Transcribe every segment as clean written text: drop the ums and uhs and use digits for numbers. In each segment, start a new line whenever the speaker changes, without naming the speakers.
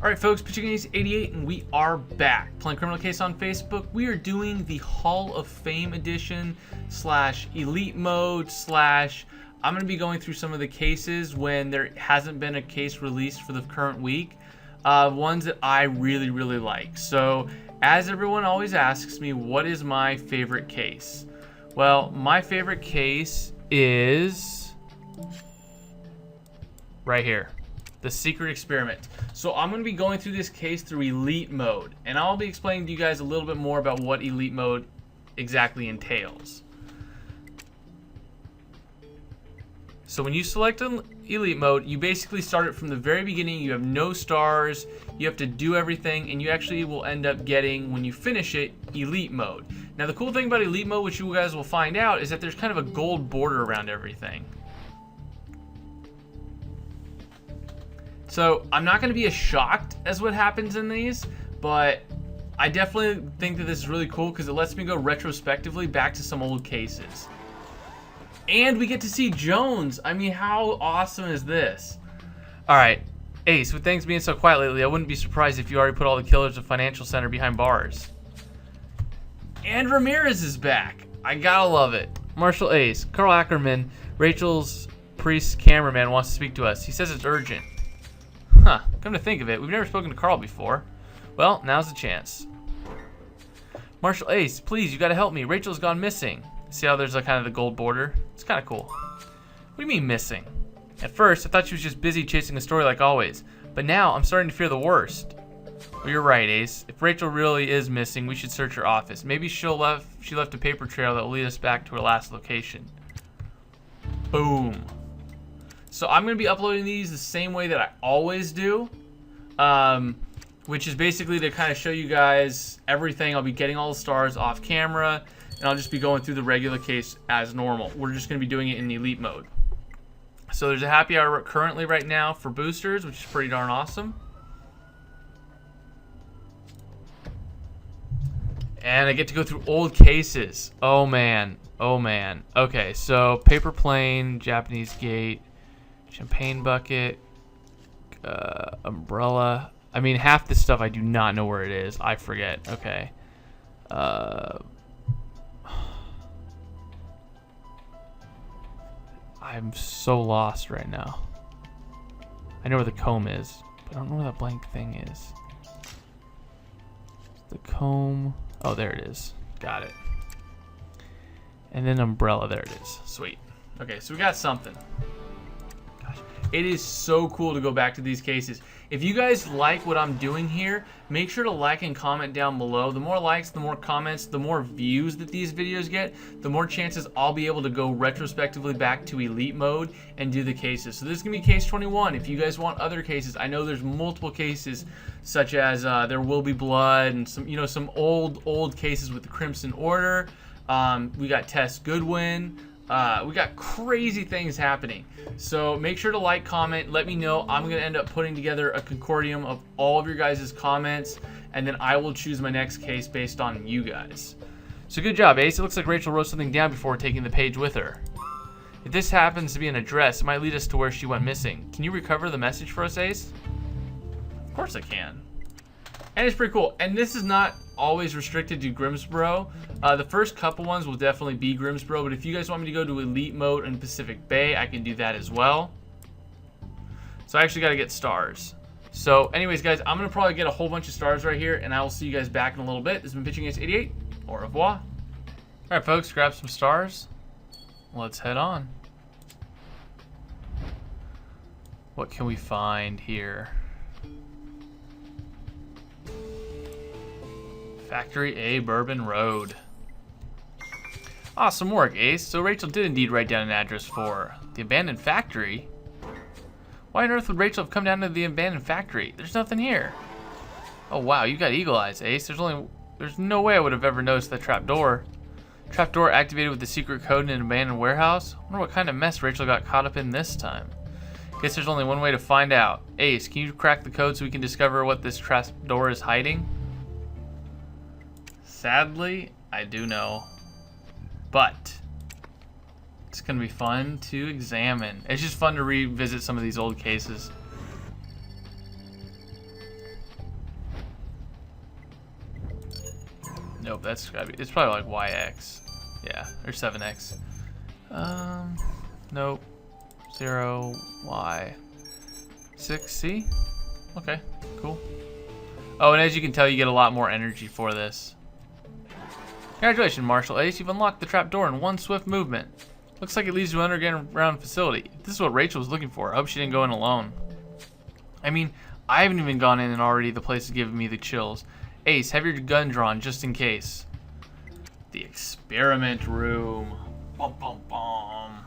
Alright folks, PitchingAce88 and we are back. Playing Criminal Case on Facebook. We are doing the Hall of Fame edition / Elite mode / I'm going to be going through some of the cases when there hasn't been a case released for the current week. Ones that I really like. So, as everyone always asks me, what is my favorite case? Well, my favorite case is right here. The Secret Experiment. So I'm going to be going through this case through Elite mode, and I'll be explaining to you guys a little bit more about what Elite mode exactly entails. So when you select an Elite mode, you basically start it from the very beginning. You have no stars, you have to do everything, and you actually will end up getting, when you finish it, Elite mode. Now the cool thing about Elite mode, which you guys will find out, is that there's kind of a gold border around everything. So I'm not going to be as shocked as what happens in these, but I definitely think that this is really cool because it lets me go retrospectively back to some old cases. And we get to see Jones. I mean, how awesome is this? Alright, Ace, with things being so quiet lately, I wouldn't be surprised if you already put all the killers of Financial Center behind bars. And Ramirez is back. I gotta love it. Marshall Ace, Carl Ackerman, Rachel's priest cameraman wants to speak to us. He says it's urgent. Huh, come to think of it, we've never spoken to Carl before. Well, now's the chance. Marshall Ace, please, you gotta help me. Rachel's gone missing. See how there's a kind of the gold border? It's kind of cool. What do you mean missing? At first, I thought she was just busy chasing a story like always. But now, I'm starting to fear the worst. Well, you're right, Ace. If Rachel really is missing, we should search her office. Maybe she left a paper trail that will lead us back to her last location. Boom. So I'm going to be uploading these the same way that I always do, which is basically to kind of show you guys everything. I'll be getting all the stars off camera, and I'll just be going through the regular case as normal. We're just going to be doing it in Elite mode. So there's a happy hour currently right now for boosters, which is pretty darn awesome. And I get to go through old cases. Oh man, oh man. Okay, so Paper Plane, Japanese Gate, Champagne Bucket, Umbrella. I mean, half this stuff I do not know where it is. I forget. Okay. I'm so lost right now. I know where the comb is, but I don't know where that blank thing is. The comb. Oh, there it is. Got it. And then Umbrella. There it is. Sweet. Okay, so we got something. It is so cool to go back to these cases. If you guys like what I'm doing here, make sure to like and comment down below. The more likes, the more comments, the more views that these videos get, the more chances I'll be able to go retrospectively back to Elite mode and do the cases. So this is going to be case 21. If you guys want other cases, I know there's multiple cases such as There Will Be Blood and some old cases with the Crimson Order. We got Tess Goodwin. We got crazy things happening. So make sure to like, comment, let me know. I'm going to end up putting together a concordium of all of your guys' comments, and then I will choose my next case based on you guys. So good job, Ace. It looks like Rachel wrote something down before taking the page with her. If this happens to be an address, it might lead us to where she went missing. Can you recover the message for us, Ace? Of course I can. And it's pretty cool. And this is not always restricted to Grimsboro. The first couple ones will definitely be Grimsboro, but if you guys want me to go to Elite mode in Pacific Bay, I can do that as well. So I actually got to get stars. So anyways, guys, I'm going to probably get a whole bunch of stars right here, and I will see you guys back in a little bit. This has been PitchingAce88. Au revoir. All right, folks, grab some stars. Let's head on. What can we find here? Factory A, Bourbon Road. Awesome work, Ace. So Rachel did indeed write down an address for the abandoned factory. Why on earth would Rachel have come down to the abandoned factory? There's nothing here. Oh wow, you got eagle eyes, Ace. There's no way I would have ever noticed that trapdoor. Trapdoor activated with the secret code in an abandoned warehouse? I wonder what kind of mess Rachel got caught up in this time. Guess there's only one way to find out. Ace, can you crack the code so we can discover what this trapdoor is hiding? Sadly, I do know, but it's going to be fun to examine. It's just fun to revisit some of these old cases. that's gotta be. It's probably like YX. Yeah, or 7X. Nope. 0 Y 6C. Okay, cool. Oh, and as you can tell, you get a lot more energy for this. Congratulations, Marshal Ace. You've unlocked the trapdoor in one swift movement. Looks like it leads to an underground facility. This is what Rachel was looking for. I hope she didn't go in alone. I mean, I haven't even gone in and already the place is giving me the chills. Ace, have your gun drawn just in case. The experiment room. Bum, bum, bum.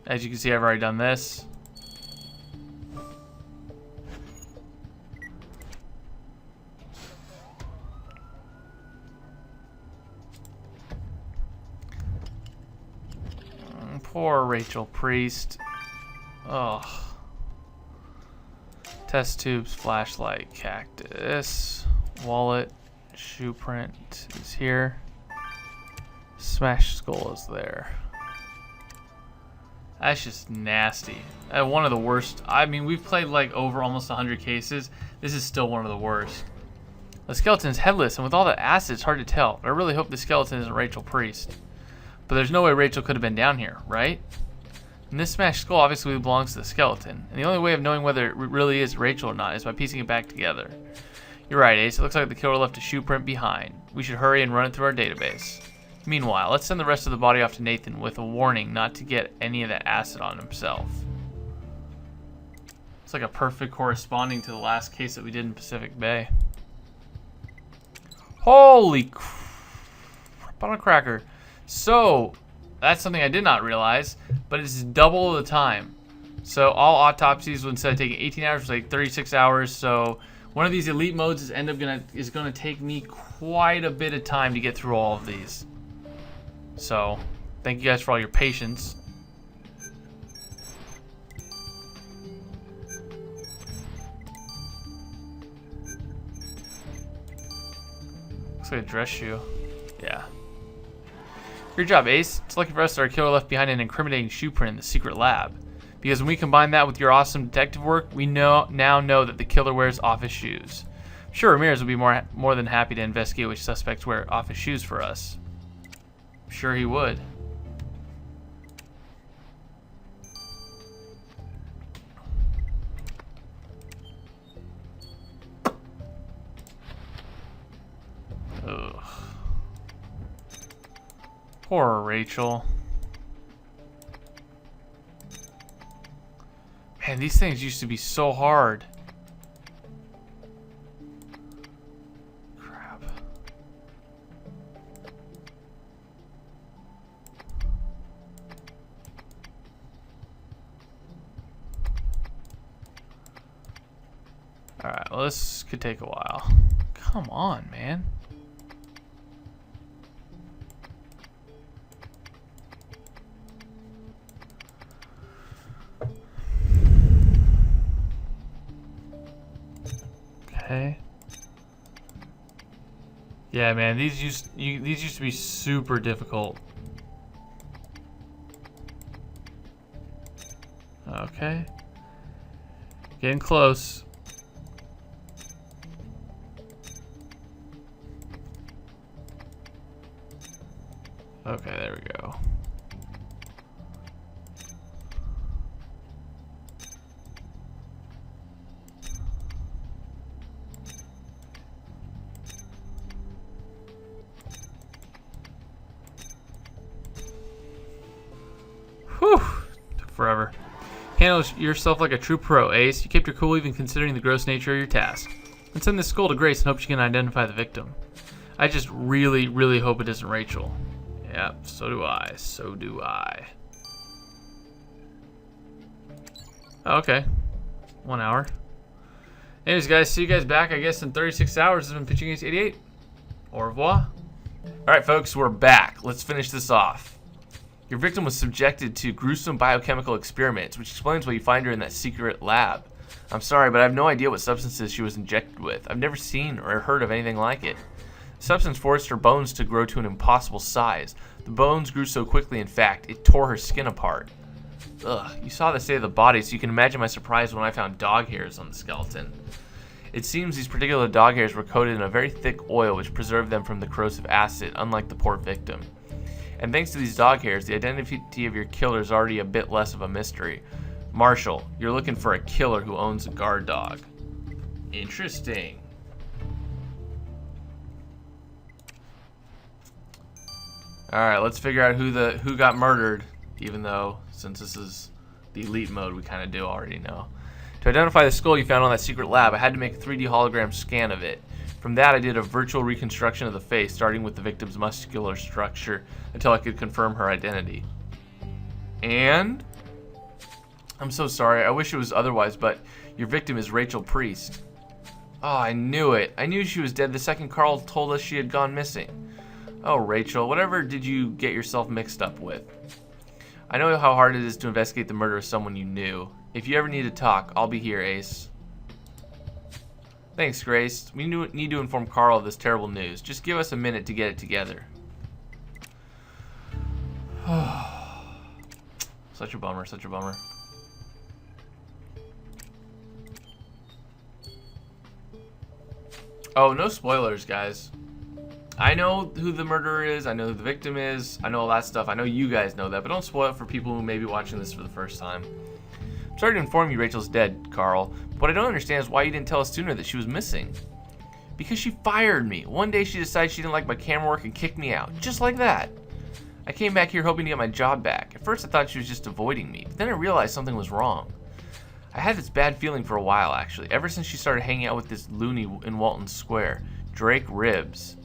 As you can see, I've already done this. Poor Rachel Priest. Ugh. Test tubes, flashlight, cactus, wallet, shoe print is here. Smashed skull is there. That's just nasty. One of the worst. I mean, we've played like over almost 100 cases. This is still one of the worst. The skeleton is headless, and with all the acid, it's hard to tell. But I really hope the skeleton isn't Rachel Priest. But there's no way Rachel could have been down here, right? And this smashed skull obviously belongs to the skeleton. And the only way of knowing whether it really is Rachel or not is by piecing it back together. You're right, Ace. It looks like the killer left a shoe print behind. We should hurry and run it through our database. Meanwhile, let's send the rest of the body off to Nathan with a warning not to get any of that acid on himself. It's like a perfect corresponding to the last case that we did in Pacific Bay. Holy crap on a cracker. So, that's something I did not realize, but it's double the time. So all autopsies, instead of taking 18 hours, like 36 hours. So one of these elite modes is gonna take me quite a bit of time to get through all of these. So thank you guys for all your patience. Looks like a dress shoe. Yeah. Good job, Ace. It's lucky for us that our killer left behind an incriminating shoe print in the secret lab. Because when we combine that with your awesome detective work, we now know that the killer wears office shoes. I'm sure Ramirez would be more than happy to investigate which suspects wear office shoes for us. I'm sure he would. Ugh. Poor Rachel. Man, these things used to be so hard. Crap. Alright, well, this could take a while. Come on, man. Okay. Yeah, man, these used to be super difficult. Okay. Getting close. Okay, there we go. Whew, took forever. Handle yourself like a true pro, Ace. You kept your cool even considering the gross nature of your task. And send this skull to Grace and hope she can identify the victim. I just really, really hope it isn't Rachel. Yep, so do I. So do I. Oh, okay. 1 hour. Anyways, guys, see you guys back, I guess, in 36 hours. This has been Pitching Ace 88. Au revoir. Alright, folks, we're back. Let's finish this off. Your victim was subjected to gruesome biochemical experiments, which explains why you find her in that secret lab. I'm sorry, but I have no idea what substances she was injected with. I've never seen or heard of anything like it. The substance forced her bones to grow to an impossible size. The bones grew so quickly, in fact, it tore her skin apart. Ugh, you saw the state of the body, so you can imagine my surprise when I found dog hairs on the skeleton. It seems these particular dog hairs were coated in a very thick oil which preserved them from the corrosive acid, unlike the poor victim. And thanks to these dog hairs, the identity of your killer is already a bit less of a mystery. Marshall, you're looking for a killer who owns a guard dog. Interesting. Alright, let's figure out who got murdered, even though, since this is the elite mode, we kind of do already know. To identify the skull you found on that secret lab, I had to make a 3D hologram scan of it. From that, I did a virtual reconstruction of the face, starting with the victim's muscular structure, until I could confirm her identity. And? I'm so sorry, I wish it was otherwise, but your victim is Rachel Priest. Oh, I knew it. I knew she was dead the second Carl told us she had gone missing. Oh, Rachel, whatever did you get yourself mixed up with? I know how hard it is to investigate the murder of someone you knew. If you ever need to talk, I'll be here, Ace. Thanks, Grace. We need to inform Carl of this terrible news. Just give us a minute to get it together. Such a bummer, such a bummer. Oh, no spoilers, guys. I know who the murderer is, I know who the victim is, I know all that stuff. I know you guys know that, but don't spoil it for people who may be watching this for the first time. I'm sorry to inform you Rachel's dead, Carl, but what I don't understand is why you didn't tell us sooner that she was missing. Because she fired me. One day she decided she didn't like my camera work and kicked me out. Just like that. I came back here hoping to get my job back. At first I thought she was just avoiding me, but then I realized something was wrong. I had this bad feeling for a while, actually, ever since she started hanging out with this loony in Walton Square, Drake Ribbs.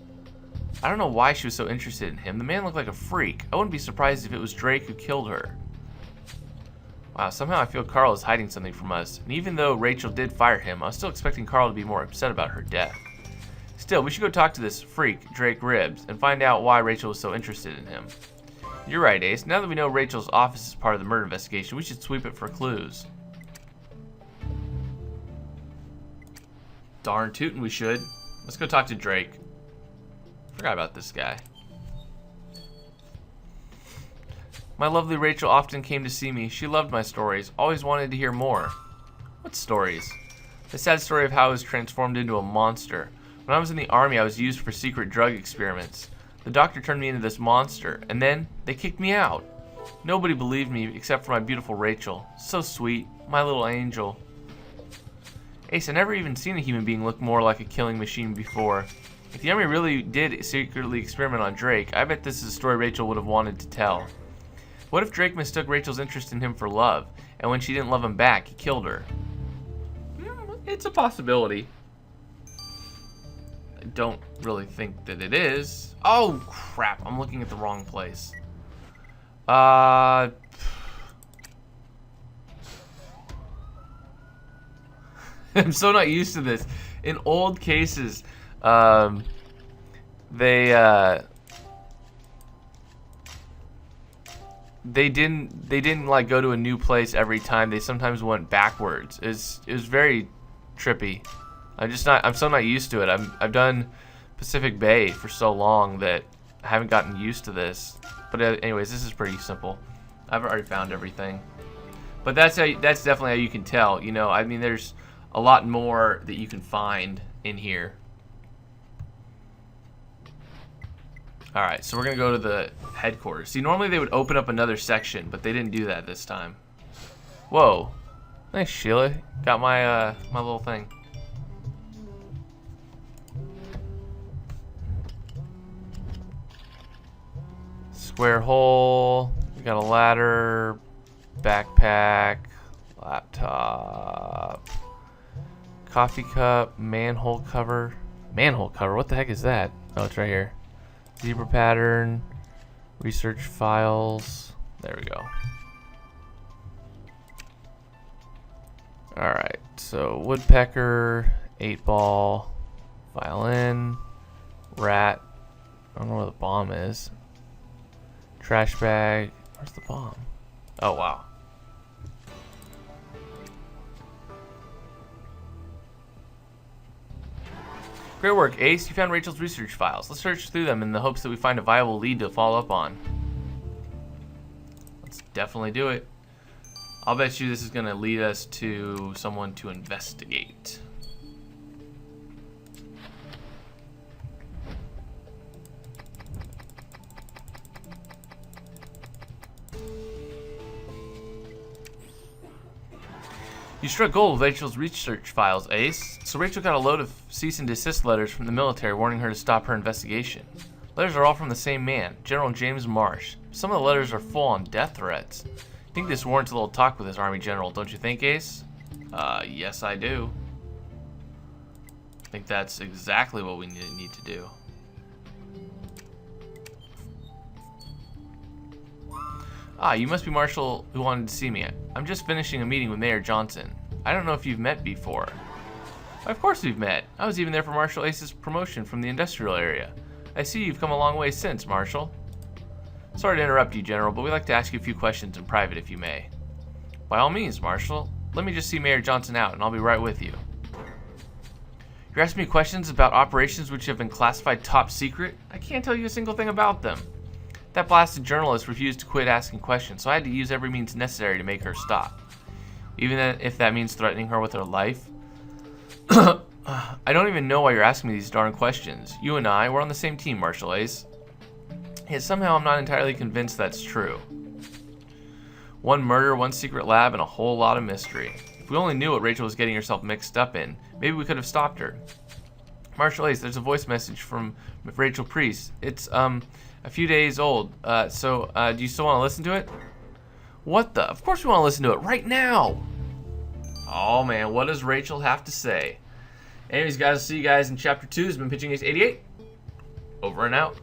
I don't know why she was so interested in him. The man looked like a freak. I wouldn't be surprised if it was Drake who killed her. Wow, somehow I feel Carl is hiding something from us, and even though Rachel did fire him, I was still expecting Carl to be more upset about her death. Still, we should go talk to this freak, Drake Ribbs, and find out why Rachel was so interested in him. You're right, Ace. Now that we know Rachel's office is part of the murder investigation, we should sweep it for clues. Darn tootin' we should. Let's go talk to Drake. Forgot about this guy. My lovely Rachel often came to see me. She loved my stories, always wanted to hear more. What stories? The sad story of how I was transformed into a monster. When I was in the army, I was used for secret drug experiments. The doctor turned me into this monster, and then they kicked me out. Nobody believed me except for my beautiful Rachel. So sweet, my little angel. Ace, I never even seen a human being look more like a killing machine before. If the army really did secretly experiment on Drake, I bet this is a story Rachel would have wanted to tell. What if Drake mistook Rachel's interest in him for love, and when she didn't love him back, he killed her? It's a possibility. I don't really think that it is. Oh, crap. I'm looking at the wrong place. I'm so not used to this. In old cases, they didn't like go to a new place every time. They sometimes went backwards. It was very trippy. I'm so not used to it. I've done Pacific Bay for so long that I haven't gotten used to this. But anyways, this is pretty simple. I've already found everything. But that's definitely how you can tell. You know, I mean, there's a lot more that you can find in here. Alright, so we're going to go to the headquarters. See, normally they would open up another section, but they didn't do that this time. Whoa. Nice, Sheila. Got my my little thing. Square hole. We got a ladder. Backpack. Laptop. Coffee cup. Manhole cover. Manhole cover? What the heck is that? Oh, it's right here. Zebra pattern. Research files. There we go. Alright, so woodpecker, 8-ball, violin, rat. I don't know where the bomb is. Trash bag. Where's the bomb? Oh, wow. Great work, Ace. You found Rachel's research files. Let's search through them in the hopes that we find a viable lead to follow up on. Let's definitely do it. I'll bet you this is going to lead us to someone to investigate. You struck gold with Rachel's research files, Ace. So Rachel got a load of cease and desist letters from the military warning her to stop her investigation. Letters are all from the same man, General James Marsh. Some of the letters are full on death threats. I think this warrants a little talk with this Army General, don't you think, Ace? Yes I do. I think that's exactly what we need to do. Ah, you must be Marshall who wanted to see me. I'm just finishing a meeting with Mayor Johnson. I don't know if you've met before. Of course we've met. I was even there for Marshal Ace's promotion from the industrial area. I see you've come a long way since, Marshal. Sorry to interrupt you, General, but we'd like to ask you a few questions in private if you may. By all means, Marshal. Let me just see Mayor Johnson out and I'll be right with you. You're asking me questions about operations which have been classified top secret? I can't tell you a single thing about them. That blasted journalist refused to quit asking questions, so I had to use every means necessary to make her stop. Even if that means threatening her with her life. I don't even know why you're asking me these darn questions. You and I, we're on the same team, Marshal Ace. Yet somehow I'm not entirely convinced that's true. One murder, one secret lab, and a whole lot of mystery. If we only knew what Rachel was getting herself mixed up in, maybe we could have stopped her. Marshal Ace, there's a voice message from Rachel Priest. It's, a few days old. Do you still want to listen to it? What the? Of course we want to listen to it right now. Oh man, what does Rachel have to say? Anyways, guys, I'll see you guys in Chapter 2. This has been Pitching Ace 88. Over and out.